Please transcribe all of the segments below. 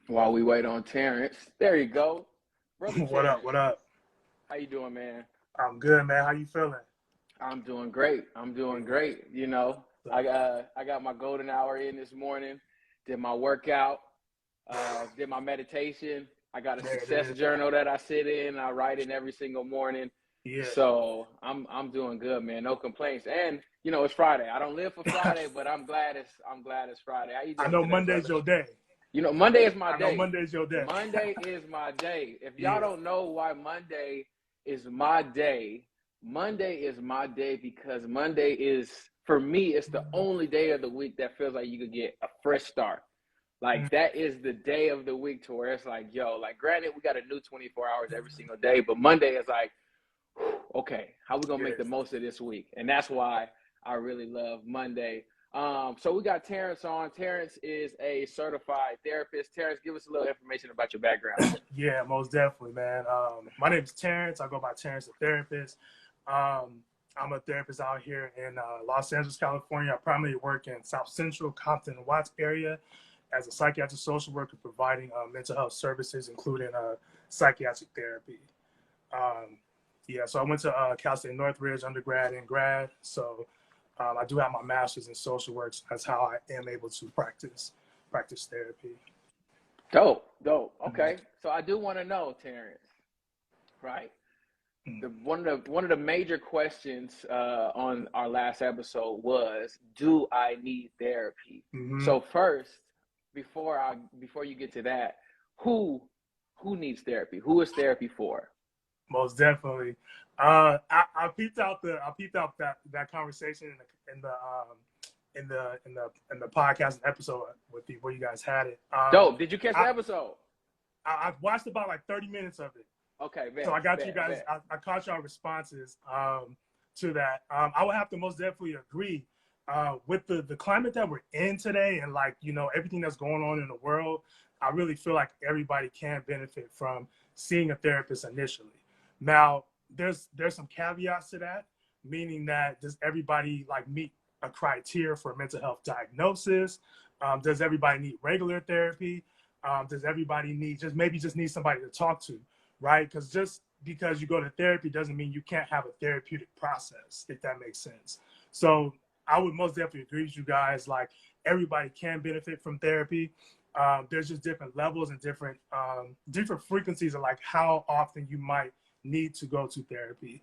While we wait on Terrence, there you go, brother What up? Terrence. What up? How you doing, man? I'm good, man. How you feeling? I'm doing great. I'm doing Yeah. great. So, I got my golden hour in this morning. Did my workout. Did my meditation. I got a there it success is. journal that I sit in. I write in every single morning. Yeah. So I'm doing good, man. No complaints. And it's Friday. I don't live for Friday, but I'm glad it's Friday. How you I doing know today, Monday's brother? your day. Monday is my I know day. Monday's your day. Monday is my day. If y'all Yeah. don't know why Monday is my day, Monday is my day because Monday is, for me, it's the only day of the week that feels like you could get a fresh start. Mm. Like, that is the day of the week to where it's like, yo, like, granted, we got a new 24 hours every single day, but Monday is like, okay, how we gonna make the Yes. most of this week? And that's why I really love Monday. So we got Terrence on. Terrence is a certified therapist. Terrence, give us a little information about your background. Yeah, most definitely, man. My name is Terrence. I go by Terrence, the therapist. I'm a therapist out here in Los Angeles, California. I primarily work in South Central, Compton, and Watts area as a psychiatric social worker providing mental health services, including psychiatric therapy. Um, yeah, so I went to Cal State Northridge undergrad and grad. So I do have my master's in social work. So that's how I am able to practice therapy. Dope, dope. Mhm. Okay, so I do want to know, Terrence. Right. Mhm. One of the major questions on our last episode was, do I need therapy? Mhm. So first, before you get to that, who who needs therapy? Who is therapy for? Most definitely. I peeped out that conversation in the podcast episode with the where you guys had it. Dope. Did you catch the I episode? I watched about like 30 minutes of it, Okay, so bet, I got you bet, guys. bet. I caught your responses to that. I would have to most definitely agree with the climate that we're in today, and like everything that's going on in the world. I really feel like everybody can benefit from seeing a therapist initially. Now, there's some caveats to that, meaning that does everybody like meet a criteria for a mental health diagnosis? Does everybody need regular therapy? Does everybody need just need somebody to talk to, right? Because just because you go to therapy doesn't mean you can't have a therapeutic process, if that makes sense. So I would most definitely agree with you guys. Like everybody can benefit from therapy. There's just different levels and different frequencies of like how often you might need to go to therapy.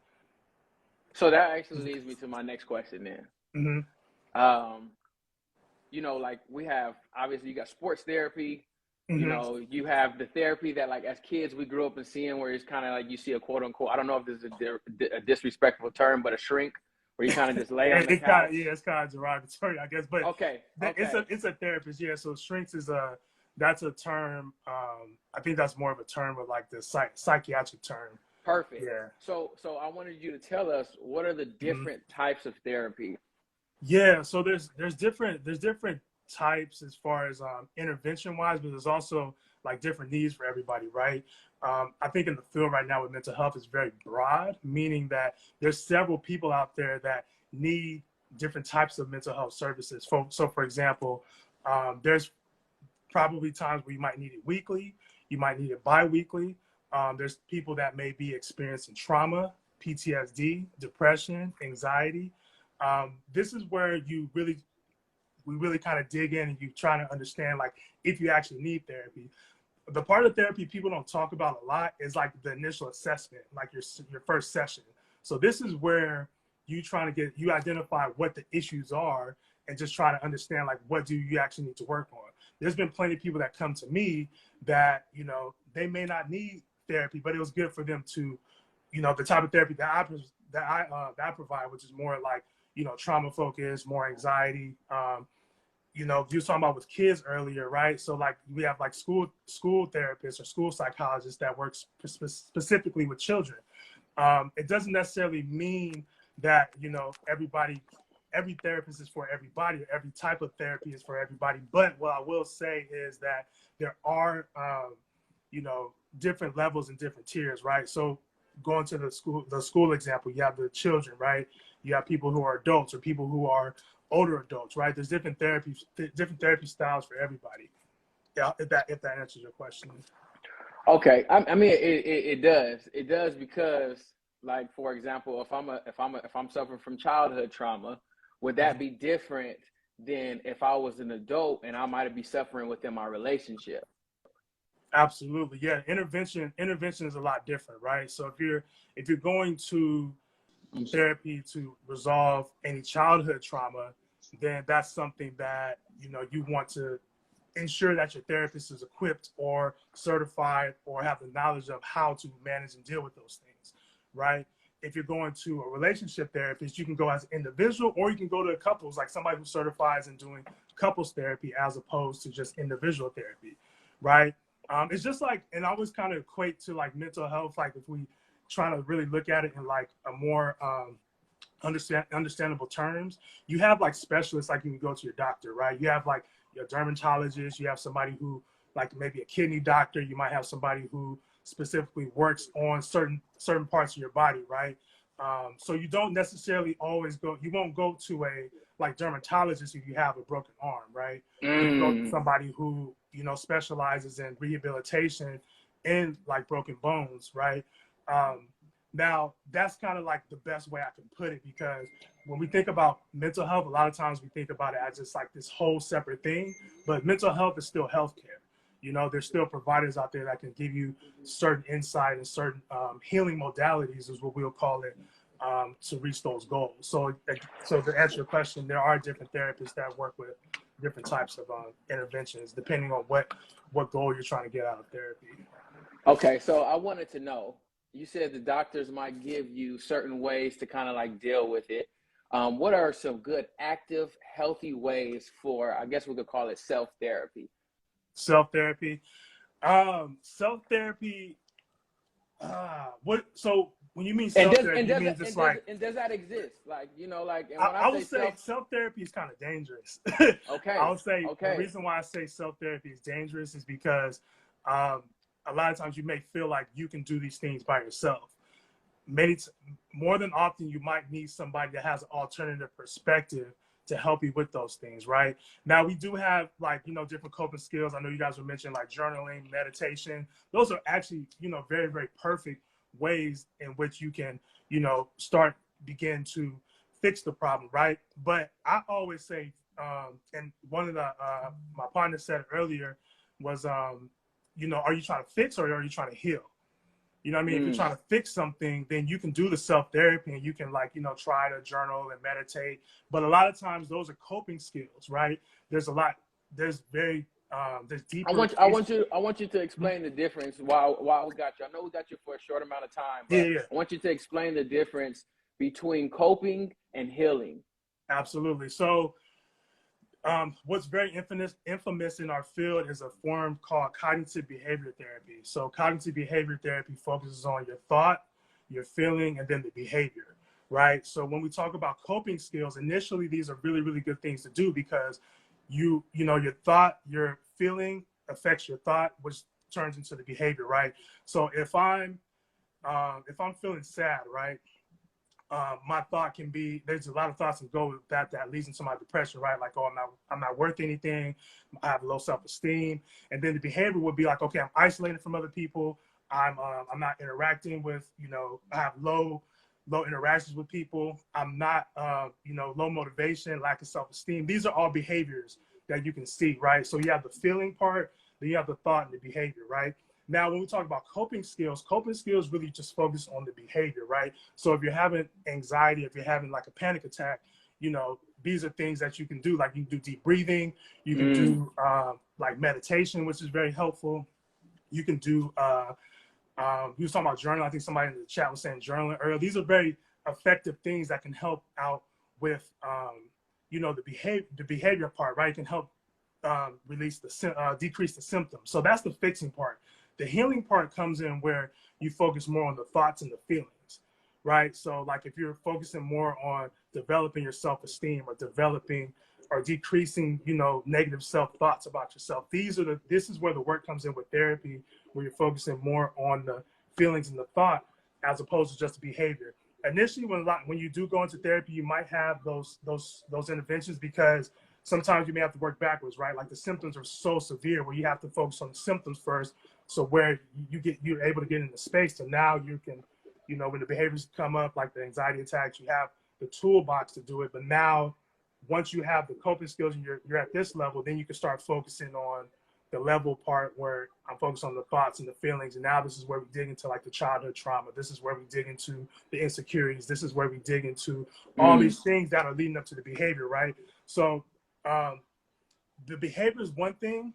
So that actually leads me to my next question then. Mm-hmm. Um, like, we have, obviously, you got sports therapy. Mm-hmm. You have the therapy that, like, as kids we grew up and seeing, where it's kind of like you see a quote unquote, I don't know if this is a disrespectful term, but a shrink, where you kind of just lay on the It's kind of couch. yeah, it's kind of derogatory, I guess, but Okay, it's okay, a therapist, yeah. So shrinks is a that's a term. I think that's more of a term of like the psychiatric term. perfect. Yeah. So I wanted you to tell us, what are the Mm-hmm. different types of therapy? Yeah, so there's different types as far as intervention wise, but there's also like different needs for everybody, right? I think in the field right now with mental health is very broad, meaning that there's several people out there that need different types of mental health services. So, for example, there's probably times where you might need it weekly, you might need it bi-weekly. There's people that may be experiencing trauma, PTSD, depression, anxiety. This is where we really kind of dig in and you try to understand like if you actually need therapy. The part of therapy people don't talk about a lot is like the initial assessment, like your first session. So this is where you identify what the issues are and just try to understand like what do you actually need to work on. There's been plenty of people that come to me that they may not need therapy, but it was good for them to the type of therapy that I provide, which is more like trauma focused, more anxiety. You were talking about with kids earlier, right? So like we have like school therapists or school psychologists that work specifically with children. It doesn't necessarily mean that every therapist is for everybody, or every type of therapy is for everybody. But what I will say is that there are different levels and different tiers, right? So going to the school example, you have the children, right? You have people who are adults or people who are older adults, right? There's different therapy styles for everybody. Yeah, if that answers your question. Okay, I mean it does. It does because, like, for example, if I'm suffering from childhood trauma, would that Mhm. be different than if I was an adult and I might be suffering within my relationship? Absolutely, yeah. Intervention is a lot different, right? So if you're going to therapy to resolve any childhood trauma, then that's something that you want to ensure that your therapist is equipped or certified or have the knowledge of how to manage and deal with those things, right? If you're going to a relationship therapist, you can go as an individual or you can go to couples, like somebody who certifies in doing couples therapy as opposed to just individual therapy, right? It's just like, and I always kind of equate to like mental health, like if we try to really look at it in like a more understandable terms, you have like specialists, like you can go to your doctor, right? You have like your dermatologist, you have somebody who like maybe a kidney doctor, you might have somebody who specifically works on certain parts of your body, right? So you don't necessarily always go, you won't go to a like dermatologist if you have a broken arm, right? You can go to Mm. somebody who specializes in rehabilitation in like broken bones, right? um, Now, that's kind of like the best way I can put it, because when we think about mental health, a lot of times we think about it as just like this whole separate thing, but mental health is still healthcare. There's still providers out there that can give you certain insight and certain healing modalities, is what we'll call it, to reach those goals. So to answer your question, there are different therapists that work with different types of interventions, depending on what goal you're trying to get out of therapy. Okay, so I wanted to know. You said the doctors might give you certain ways to kind of like deal with it. What are some good, active, healthy ways for, I guess we could call it self therapy? Self therapy. Self therapy. What? So when you mean self therapy, you mean just like, and does that exist? Like, like, and when I I would say say self, self therapy is kind of dangerous. I okay, would say the okay, reason why I say self therapy is dangerous is because um, a lot of times you may feel like you can do these things by yourself. Many more than often, you might need somebody that has an alternative perspective to help you with those things, right? Now we do have like different coping skills. I know you guys were mentioning like journaling, meditation. Those are actually very, very perfect ways in which you can start begin to fix the problem, right? But I always say, and one of the my partner said earlier was, are you trying to fix or are you trying to heal? You know what I mean? If you're mm. trying to fix something, then you can do the self therapy and you can like, try to journal and meditate. But a lot of times those are coping skills, right? There's a lot, there's very, there's deeper. I want you to explain the difference while we got you. I know we got you for a short amount of time, Yeah, but yeah, I want you to explain the difference between coping and healing. absolutely. So what's very infamous in our field is a form called cognitive behavior therapy. So cognitive behavior therapy focuses on your thought, your feeling, and then the behavior, right? So when we talk about coping skills, initially these are really, really good things to do because your thought, your feeling affects your thought, which turns into the behavior, right? So if I'm feeling sad, right? My thought can be, there's a lot of thoughts that go with that leads into my depression, right? Like, oh, I'm not worth anything. I have low self-esteem. And then the behavior would be like, okay, I'm isolated from other people. I'm not interacting with, I have low interactions with people. I'm not low motivation, lack of self-esteem. These are all behaviors that you can see, right? So you have the feeling part, then you have the thought and the behavior, right? Now, when we talk about coping skills really just focus on the behavior, right? So if you're having anxiety, if you're having like a panic attack, these are things that you can do. Like you can do deep breathing, you can Mm. do like meditation, which is very helpful. You can do, we was talking about journaling. I think somebody in the chat was saying journaling earlier. These are very effective things that can help out with, the behavior part, right? It can help decrease the symptoms. So that's the fixing part. The healing part comes in where you focus more on the thoughts and the feelings, right? So like if you're focusing more on developing your self-esteem or developing or decreasing, negative self-thoughts about yourself, this is where the work comes in with therapy, where you're focusing more on the feelings and the thought as opposed to just the behavior. Initially, when you do go into therapy, you might have those interventions because sometimes you may have to work backwards, right? Like the symptoms are so severe where you have to focus on the symptoms first. So where you're able to get into space, so now you can, when the behaviors come up, like the anxiety attacks, you have the toolbox to do it. But now, once you have the coping skills and you're at this level, then you can start focusing on the level part where I'm focused on the thoughts and the feelings. And now this is where we dig into like the childhood trauma. This is where we dig into the insecurities. This is where we dig into all these things that are leading up to the behavior, right? So the behavior is one thing,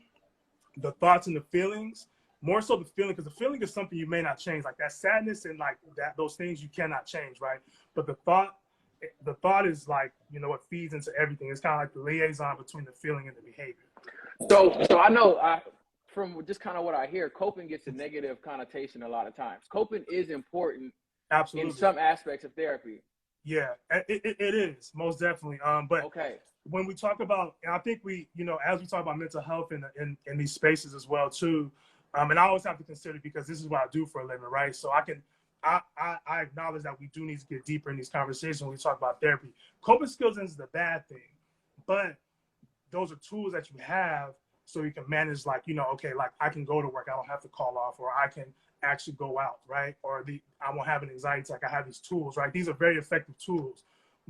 the thoughts and the feelings, more so the feeling, because the feeling is something you may not change, like that sadness and like that, those things you cannot change, right? But the thought is like, what feeds into everything. It's kind of like the liaison between the feeling and the behavior. So I know from just kind of what I hear, coping gets a negative connotation a lot of times. Coping is important, absolutely, in some aspects of therapy. Yeah, it is most definitely. But okay, when we talk about, and I think we, as we talk about mental health in these spaces as well too, and I always have to consider, because this is what I do for a living, right? So I acknowledge that we do need to get deeper in these conversations when we talk about therapy. Coping skills isn't the bad thing, but those are tools that you have so you can manage, like, okay, like I can go to work, I don't have to call off, or I can actually go out, right? Or I won't have an anxiety attack. I have these tools, right? These are very effective tools.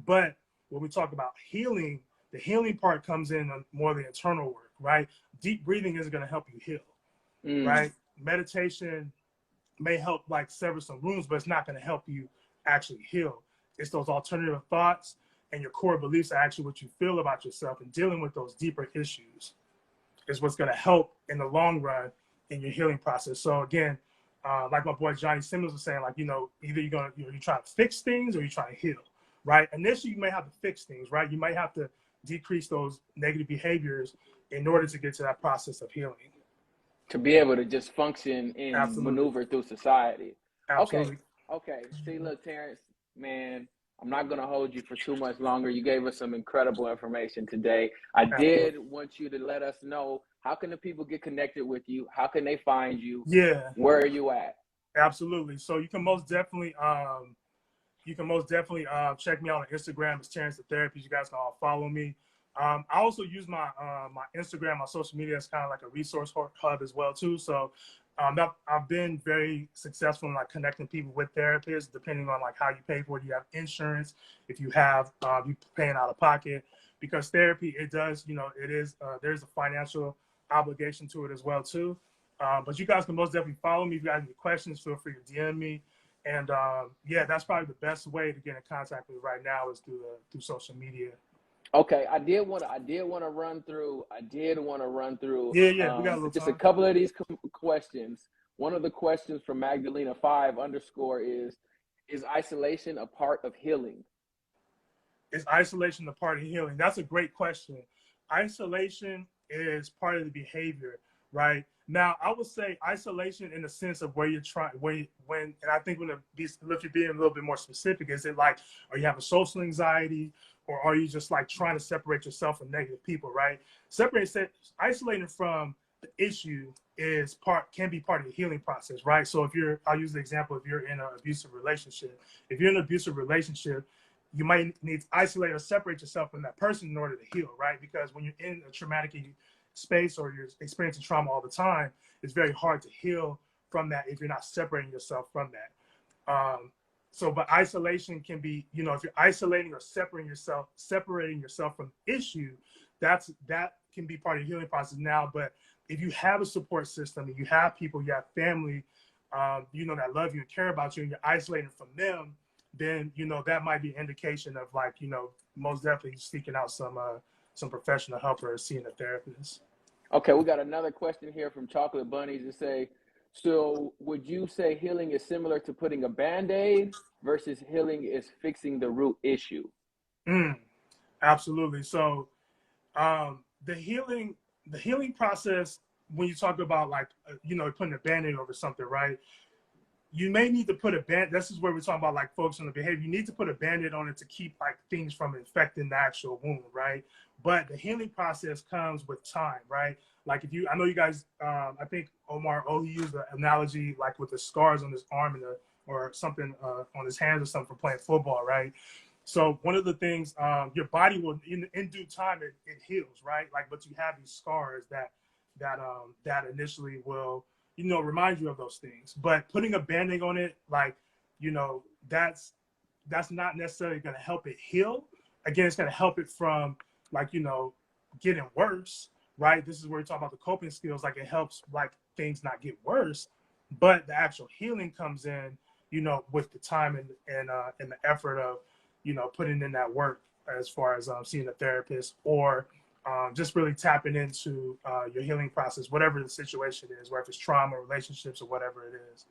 But when we talk about healing, the healing part comes in on more the internal work, right? Deep breathing isn't going to help you heal, right? Meditation may help like sever some wounds, but it's not going to help you actually heal. It's those alternative thoughts and your core beliefs are actually what you feel about yourself, and dealing with those deeper issues is what's going to help in the long run in your healing process. So again, like my boy Johnny Simmons was saying, like, either you're trying to fix things or you're trying to heal, right? Initially, you may have to fix things, right? You might have to decrease those negative behaviors in order to get to that process of healing. To be able to just function and Absolutely. maneuver through society. Absolutely. Okay. See, look, Terrence, man, I'm not going to hold you for too much longer. You gave us some incredible information today. I did want you to let us know, how can the people get connected with you? How can they find you? Yeah. Where are you at? Absolutely. So you can most definitely check me out on Instagram. It's Terrence the Therapist. You guys can all follow me. I also use my Instagram, my social media, as kind of like a resource hub as well too. So I've been very successful in like connecting people with therapists, depending on like how you pay for it. You have insurance, if you have you paying out of pocket, because therapy, it does, it is there's a financial obligation to it as well too. But you guys can most definitely follow me. If you guys have any questions, feel free to DM me. And yeah, that's probably the best way to get in contact with me right now is through social media. Okay, I did want to run through. Yeah, we got a little just time. a couple of these questions. One of the questions from Magdalena 5_ is isolation a part of healing? Is isolation a part of healing? That's a great question. Isolation is part of the behavior, right? Now, I would say isolation in the sense of where you're trying, and I think if you're being a little bit more specific, is it like, are you having social anxiety, or are you just like trying to separate yourself from negative people, right? Isolating from the issue can be part of the healing process, right? So I'll use the example, if you're in an abusive relationship, you might need to isolate or separate yourself from that person in order to heal, right? Because when you're in a traumatic space or you're experiencing trauma all the time, it's very hard to heal from that if you're not separating yourself from that. But isolation can be, if you're isolating or separating yourself from the issue, that can be part of the healing process now. But if you have a support system and you have people, you have family, that love you and care about you, and you're isolating from them, then that might be an indication of like, most definitely seeking out some professional help or seeing a therapist. Okay, we got another question here from Chocolate Bunnies to say, so would you say healing is similar to putting a Band-Aid versus healing is fixing the root issue? Absolutely. So the healing process, when you talk about like, putting a Band-Aid over something, right? You may need to put this is where we're talking about like focus on the behavior. You need to put a Band-Aid on it to keep like things from infecting the actual wound, right? But the healing process comes with time, right? Like I know you guys, I think Omar, he used the analogy like with the scars on his arm or something on his hands or something from playing football, right? So one of the things, your body will, in due time, it heals, right? Like, but you have these scars that initially will, remind you of those things. But putting a Band-Aid on it, like, you know, that's not necessarily going to help it heal. Again, it's going to help it from, like, getting worse, right? This is where we talk about the coping skills. Like, it helps, like, things not get worse, but the actual healing comes in, with the time and the effort of, putting in that work as far as seeing a therapist, or just really tapping into your healing process, whatever the situation is, whether it's trauma, relationships, or whatever it is.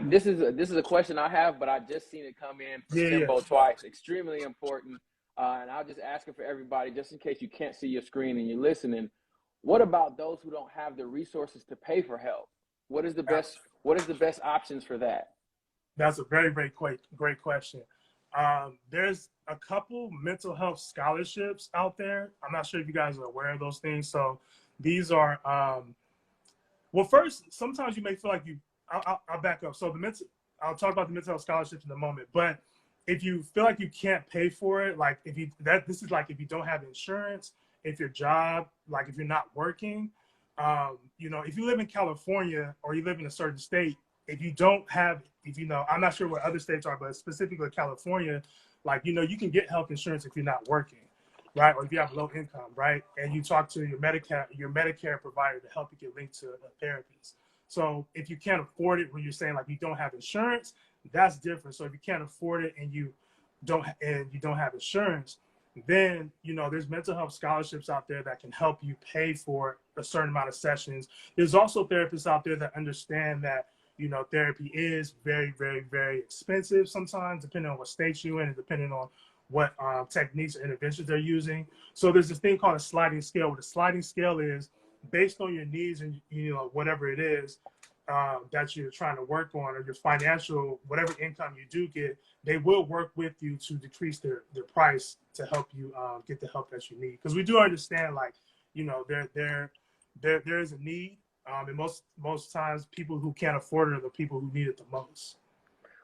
This is a question I have, but I just seen it come in from Yeah. Timbo twice. Extremely important, and I'll just ask it for everybody, just in case you can't see your screen and you're listening. What about those who don't have the resources to pay for help? What is the best options for that? That's a very, very great question. There's a couple mental health scholarships out there. I'm not sure if you guys are aware of those things. So these are, well, first, sometimes you may feel like I'll back up. So I'll talk about the mental health scholarships in a moment. But if you feel like you can't pay for it, like this is like if you don't have insurance, if your job, like if you're not working, if you live in California or you live in a certain state, if you don't have, I'm not sure what other states are, but specifically California, like, you can get health insurance if you're not working, right? Or if you have low income, right? And you talk to your Medicare provider to help you get linked to a therapist. So if you can't afford it, when you're saying like you don't have insurance, that's different. So if you can't afford it and you don't have insurance, then, there's mental health scholarships out there that can help you pay for a certain amount of sessions. There's also therapists out there that understand that, therapy is very, very, very expensive sometimes, depending on what state you're in and depending on what techniques or interventions they're using. So there's this thing called a sliding scale, where the sliding scale is based on your needs and, whatever it is that you're trying to work on, or your financial, whatever income you do get, they will work with you to decrease their price to help you get the help that you need. Because we do understand, like, there is a need. And most times people who can't afford it are the people who need it the most.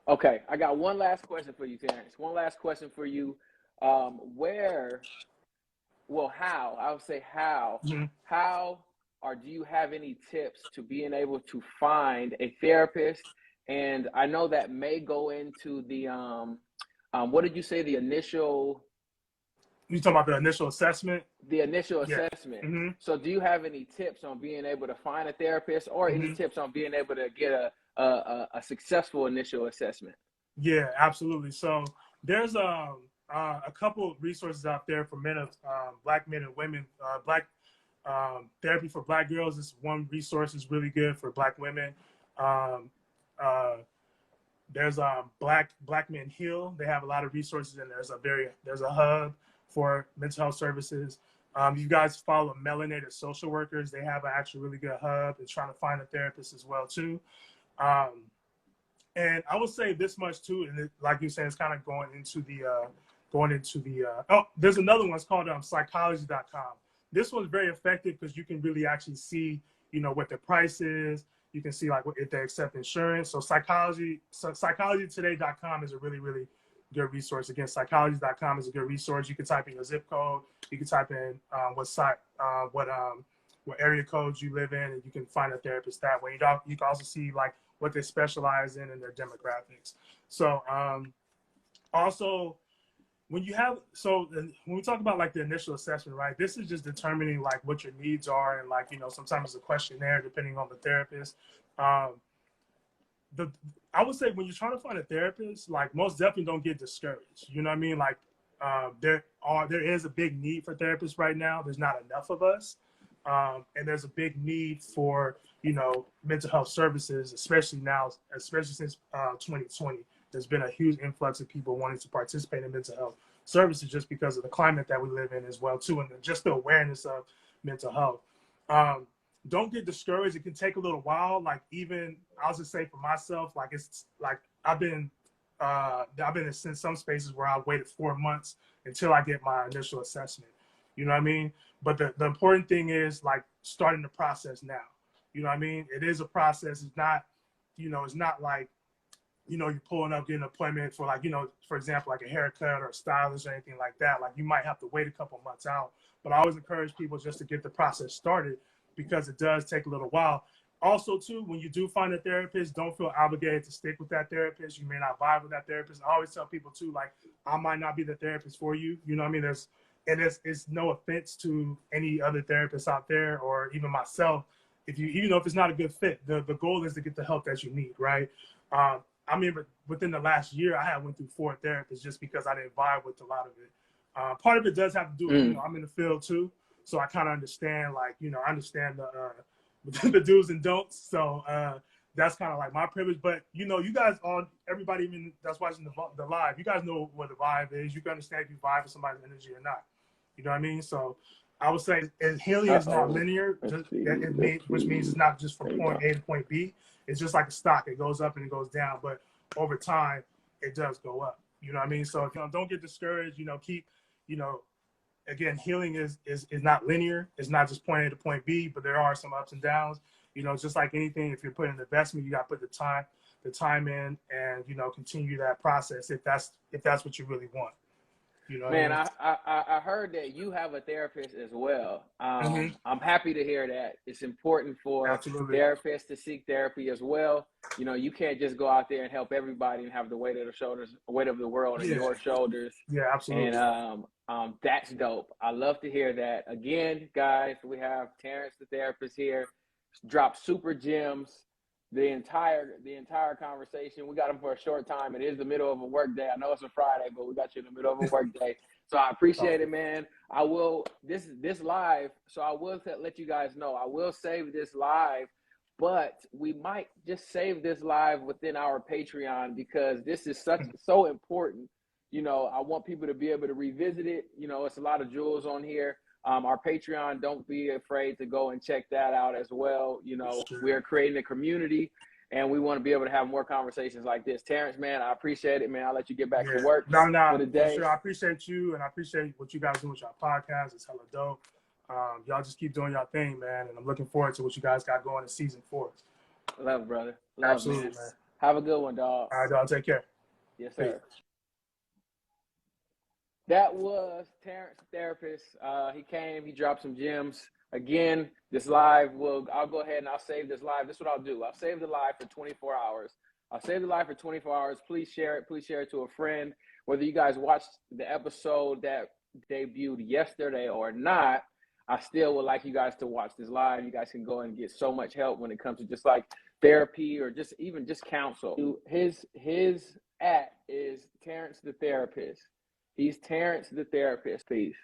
Okay, I got one last question for you, Terrence. One last question for you. How, I would say Mm-hmm. how, or do you have any tips to being able to find a therapist? And I know that may go into the, what did you say, the initial? You talking about the initial assessment? The initial Yeah. assessment. Mm-hmm. So do you have any tips on being able to find a therapist, or any tips on being able to get a successful initial assessment? Yeah, absolutely. So there's a couple of resources out there for Black men and women. Black therapy for Black girls is one resource, is really good for Black women. There's Black Men Heal. They have a lot of resources, and there's a hub for mental health services. You guys follow Melanated Social Workers. They have an actually really good hub and trying to find a therapist as well too. And I would say this much too, and like you said, it's kind of going into the there's another one. It's called psychology.com. This one's very effective because you can really actually see, what the price is. You can see like if they accept insurance. So psychologytoday.com is a really, really good resource. Again, psychology.com is a good resource. You can type in your zip code. You can type in what area codes you live in, and you can find a therapist that way. You can also see like what they specialize in and their demographics. So also, when we talk about like the initial assessment, right, this is just determining like what your needs are, and like, sometimes it's a questionnaire depending on the therapist. I would say when you're trying to find a therapist, like, most definitely don't get discouraged. You know what I mean? Like, there is a big need for therapists right now. There's not enough of us. And there's a big need for, mental health services, especially since 2020. There's been a huge influx of people wanting to participate in mental health services just because of the climate that we live in as well too, and just the awareness of mental health. Don't get discouraged. It can take a little while. Like, even I'll just say for myself, like, it's like I've been in some spaces where I waited 4 months until I get my initial assessment. You know what I mean? But the important thing is like starting the process now. You know what I mean? It is a process. It's not, it's not like you're pulling up, getting an appointment for like, for example, like a haircut or a stylist or anything like that. Like you might have to wait a couple months out. But I always encourage people just to get the process started because it does take a little while. Also, too, when you do find a therapist, don't feel obligated to stick with that therapist. You may not vibe with that therapist. I always tell people too, like, I might not be the therapist for you. You know what I mean? It's no offense to any other therapists out there or even myself. Even if it's not a good fit, the goal is to get the help that you need, right? I mean, within the last year, I went through 4 therapists just because I didn't vibe with a lot of it. Part of it does have to do with, I'm in the field too. So I kind of understand, like, I understand the do's and don'ts. So that's kind of like my privilege. But, you guys everybody even that's watching the live, you guys know what the vibe is. You can understand if you vibe with somebody's energy or not. You know what I mean? So I would say healing is not linear, which means it's not just from point A to point B. It's just like a stock. It goes up and it goes down. But over time, it does go up. You know what I mean? So don't get discouraged. Keep, again, healing is not linear. It's not just point A to point B, but there are some ups and downs. Just like anything, if you're putting an investment, you got to put the time in and, continue that process if that's what you really want. Man, I heard that you have a therapist as well. I'm happy to hear that. It's important for therapists to seek therapy as well. You can't just go out there and help everybody and have the weight of the world on your shoulders. Yeah, absolutely. And that's dope. I love to hear that. Again, guys, we have Terrence, the therapist here, drop super gems. The entire conversation. We got him for a short time. It is the middle of a work day. I know it's a Friday, but we got you in the middle of a work day. So I appreciate it, man. I will this live. So I will let you guys know. I will save this live, but we might just save this live within our Patreon because this is so important. I want people to be able to revisit it. It's a lot of jewels on here. Our Patreon, don't be afraid to go and check that out as well. We are creating a community and we want to be able to have more conversations like this. Terrence, man, I appreciate it, man. I'll let you get back to work for the day. For sure. I appreciate you and I appreciate what you guys do with your podcast. It's hella dope. Y'all just keep doing your thing, man. And I'm looking forward to what you guys got going in season 4. Love, brother. Love, absolutely, man. Have a good one, dog. All right, dog. Take care. Yes, sir. Peace. That was Terrence, therapist. He came, he dropped some gems. Again, this live I'll go ahead and I'll save this live. This is what I'll do. I'll save the live for 24 hours. I'll save the live for 24 hours. Please share it. Please share it to a friend. Whether you guys watched the episode that debuted yesterday or not, I still would like you guys to watch this live. You guys can go and get so much help when it comes to just like therapy or just counsel. His @ is Terrence the therapist. He's Terrence the therapist. Peace.